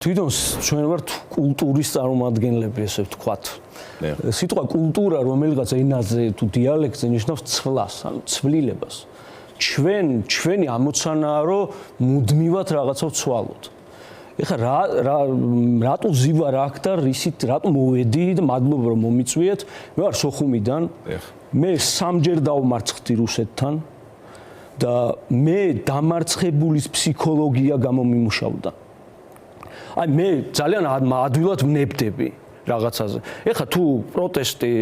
თვითონ ჩვენ ვართ კულტურის წარმომადგენლები, ესე ვთქვათ. სიტყვა კულტურა რომელიღაც ენაზე თუ დიალექტზე ნიშნავს ცვლას, ანუ ცვლილებას. ჩვენი ამოცანაა, რომ მუდმივად რაღაცა ვცვალოთ. ეხლა რატო ზივა რა აქ და რისით რატო მოვედი და მადლობა რომ მომიწვიეთ. მე ვარ სოხუმიდან. მე სამჯერ დავმარცხდი რუსეთთან და მე დამარცხებულის ფსიქოლოგია გამომიმუშავდა. აი მე ძალიან ადვილად ვნებდები რაღაცაზე. ეხლა თუ პროტესტი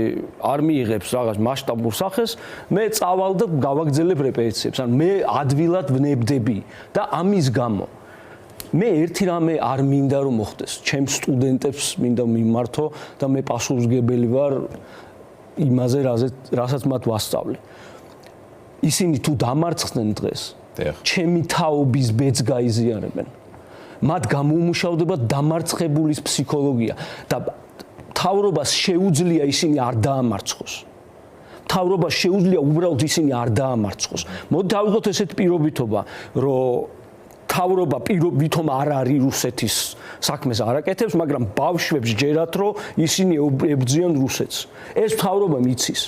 არ მიიღებს რაღაც მასშტაბურ სახეს, მე წავალ და გავაგრძელებ რეპეტიციებს. ანუ მე ადვილად ვნებდები და ამის გამო მე ერთი რამე არ მინდა რომ მოხდეს. ჩემს სტუდენტებს მინდა მიმართო და მე პასუხისმგებელი ვარ იმაზე, რასაც მათ ვასწავლე. ისინი თუ დამარცხდნენ დღეს, ჩემი თაობის ბედს გაიზიარებენ. მათ გამოუმუშავდება დამარცხებულის ფსიქოლოგია და მთავრობას შეუძლია ისინი არ დაამარცხოს. მთავრობას შეუძლია უბრალოდ ისინი არ დაამარცხოს. მოდი დავიღოთ ესეთ პირობითობა, რომ მთავრობა ვითომ არ არის რუსეთის საქმეს არაკეთებს, მაგრამ ბავშვებს ჯერათ, რომ ისინი ებრძვიან რუსეთს. ეს მთავრობა მიცის.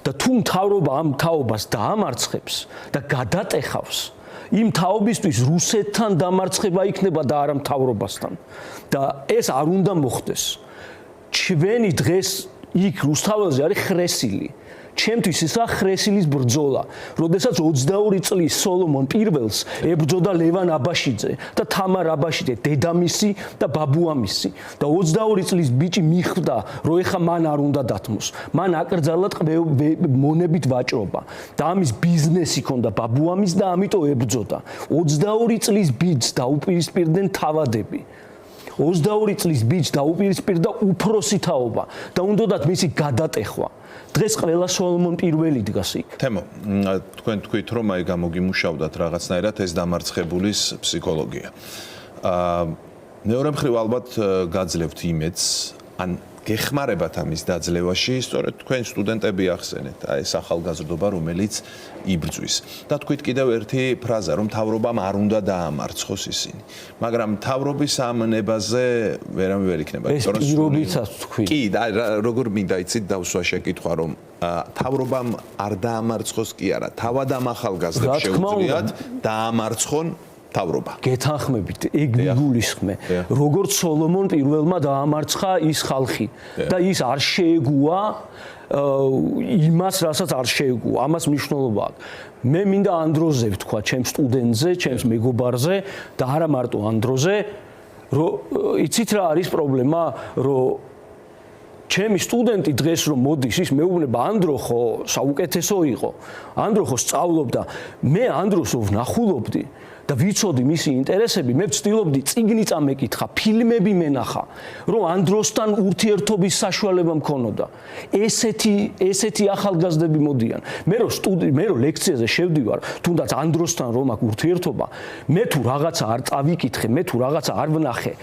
და თუ მთავრობა ამ თაობას დაამარცხებს და გადატეხავს, იმ თაობისთვის რუსეთთან დამარცხება იქნება და არა მთავრობასთან. და ეს არ უნდა მოხდეს. ჩვენი დღეს იქ რუსთაველზე არის ხრესილი. ჩემთვის ისა ხრესილის ბრძოლა. როდესაც 22 წლის სოლომონ პირველს ებრძოდა ლევან აბაშიძე და თამარ აბაშიძე, დედამისი და ბაბუამისი. და 22 წლის ბიჭი მიხვდა, რომ ეხა მან არ უნდა დათმოს. მან აკრძალად მონებით ვაჭრობა. და ამის ბიზნესი ჰქონდა ბაბუამის და ამიტომ ებრძოდა. 22 წლის ბიჭს დაუპირისპირდნენ თავადები. 22 წლის ბიჭს დაუპირისპირდა უფროსი თაობა და უნდათ მისი გადატეხვა. დღეს ყველა სოლომონ პირველი დგას იქ. თემო, თქვენ თქვით რომ აი გამოგიმუშავდათ რაღაცნაირად ეს დამარცხებულის ფსიქოლოგია. მეორე მხრივ ალბათ გაძლევთ იმედს, ან გეხმარებათ ამის დაძლევაში, სწორედ თქვენ სტუდენტები ახსენეთ, აი ეს ახალგაზრდობა, რომელიც იბრძვის. და თქვით კიდევ ერთი ფრაზა, რომ მთავრობამ არ უნდა დაამარცხოს ისინი. მაგრამ მთავრობის ამ ნებაზე ვერავე ვერ იქნება. ეს პირობითაც თქვით. კი, როგორ მინდა იცით დავსვა შეკითხვა, რომ მთავრობამ არ დაამარცხოს კი არა, თავად ამ ახალგაზრდებს შეუძლიათ დაამარცხონ მთავრობა. გეთანხმებით, ეგ მიგულისხმე. როგორც სოლომონ პირველმა დაამარცხა ის ხალხი და ის არ შეეგუა იმას, რასაც არ შეეგუა. ამას მნიშვნელობა აქვს. მე მინდა ანდროზე ვთქვა, ჩემს სტუდენტზე, ჩემს მეგობარზე და არა მარტო ანდროზე, რომ იცით რა არის პრობლემა, რომ ჩემი სტუდენტი დღეს რომ მოდის, ის მეუბნება ანდრო ხო საუკეთესო იყო. ანდრო ხო სწავლობდა. მე ანდროს ვნახულობდი და ვიცოდი მისი ინტერესები, მე ვცდილობდი წიგნი წამეკითხა, ფილმები მენახა, რომ ანდროსთან ურთიერთობის საშუალება მქონოდა. ესეთი ახალგაზრდები მოდიან. მე რომ ლექციაზე შევდივარ, თუნდაც ანდროსთან რომ აქვს ურთიერთობა, მე თუ რაღაცა არ წავიკითხე, მე თუ რაღაცა არ ვნახე,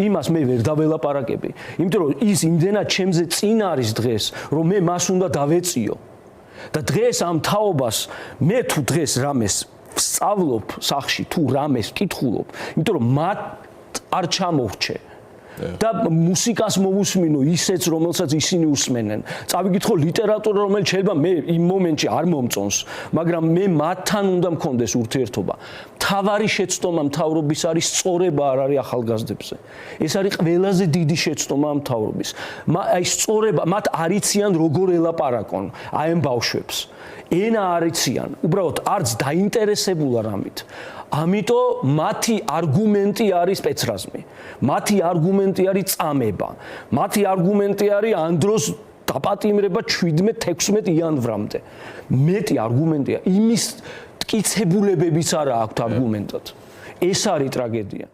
იმას მე ვერ დაველაპარაკები. იმიტომ რომ ის იმდენად ჩემზე წინ არის დღეს, რომ მე მას უნდა დავეწიო. და დღეს ამ თაობას მე თუ დღეს რამეს ვსწავლობ სახში თუ რამეს ვკითხულობ, იმიტომ რომ მათ არ ჩამოვრჩე. და მუსიკას მოვუსმინო ისეც, რომელსაც ისინი უსმენენ. წავიკითხო ლიტერატურა, რომელიც შეიძლება მე იმ მომენტში არ მომწონს, მაგრამ მე მათთან უნდა მქონდეს ურთიერთობა. მთავარი შეცდომა მთავრობის არის სწორება არ არის ახალგაზრდებზე. ეს არის ყველაზე დიდი შეცდომა მთავრობის. აი სწორება, მათ არიციან როგორ ელაპარაკონ აი ამ ბავშვებს. ენა არიციან, უბრალოდ არც დაინტერესებულა რამით. ამიტომ მათი არგუმენტი არის სპეცრაზმი. მათი არგუმენტი არის წამება. მათი არგუმენტი არის ანდროს დაპატიმრება 17-16 იანვრამდე. მეტი არგუმენტია იმის მტკიცებულებებიც არა აქვთ არგუმენტად. ეს არის ტრაგედია.